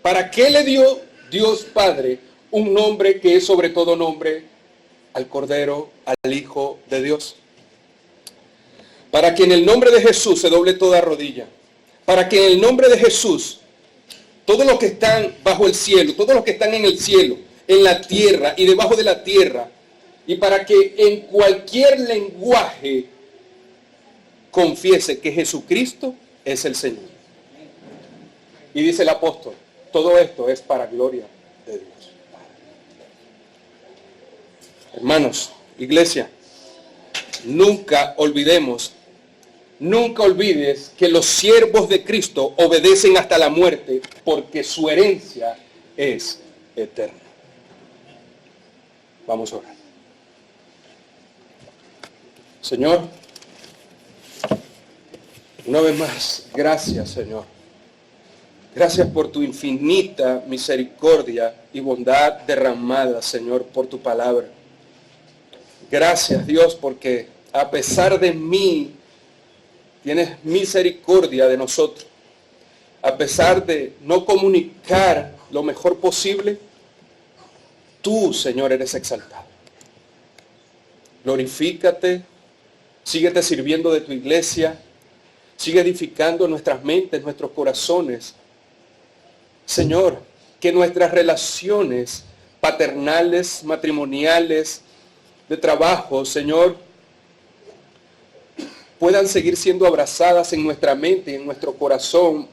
¿Para qué le dio Dios Padre un nombre que es sobre todo nombre al Cordero, al Hijo de Dios? Para que en el nombre de Jesús se doble toda rodilla. Para que en el nombre de Jesús, todos los que están bajo el cielo, todos los que están en el cielo, en la tierra y debajo de la tierra, y para que en cualquier lenguaje confiese que Jesucristo es el Señor. Y dice el apóstol, todo esto es para gloria de Dios. Hermanos, iglesia, nunca olvides que los siervos de Cristo obedecen hasta la muerte porque su herencia es eterna. Vamos a orar. Señor, una vez más, gracias, Señor. Gracias por tu infinita misericordia y bondad derramada, Señor, por tu palabra. Gracias, Dios, porque a pesar de mí, tienes misericordia de nosotros. A pesar de no comunicar lo mejor posible, tú, Señor, eres exaltado. Glorifícate, síguete sirviendo de tu iglesia, Sigue edificando nuestras mentes, nuestros corazones. Señor, que nuestras relaciones paternales, matrimoniales, de trabajo, Señor, puedan seguir siendo abrazadas en nuestra mente y en nuestro corazón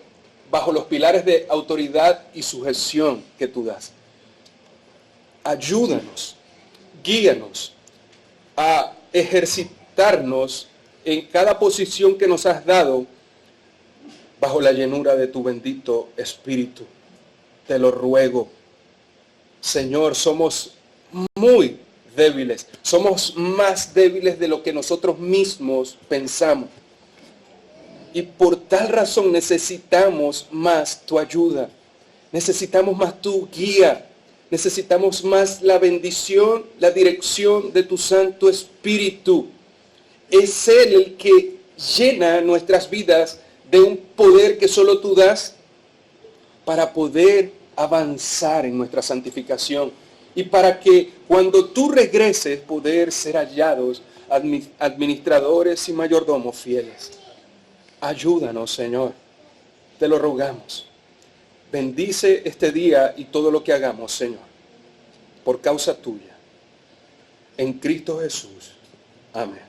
bajo los pilares de autoridad y sujeción que tú das. Ayúdanos, guíanos a ejercitarnos en cada posición que nos has dado bajo la llenura de tu bendito Espíritu. Te lo ruego. Señor, somos muy débiles. Somos más débiles de lo que nosotros mismos pensamos. Y por tal razón necesitamos más tu ayuda. Necesitamos más tu guía. Necesitamos más la bendición, la dirección de tu Santo Espíritu. Es Él el que llena nuestras vidas de un poder que solo tú das para poder avanzar en nuestra santificación y para que cuando tú regreses poder ser hallados administradores y mayordomos fieles. Ayúdanos, Señor, te lo rogamos. Bendice este día y todo lo que hagamos, Señor, por causa tuya. En Cristo Jesús. Amén.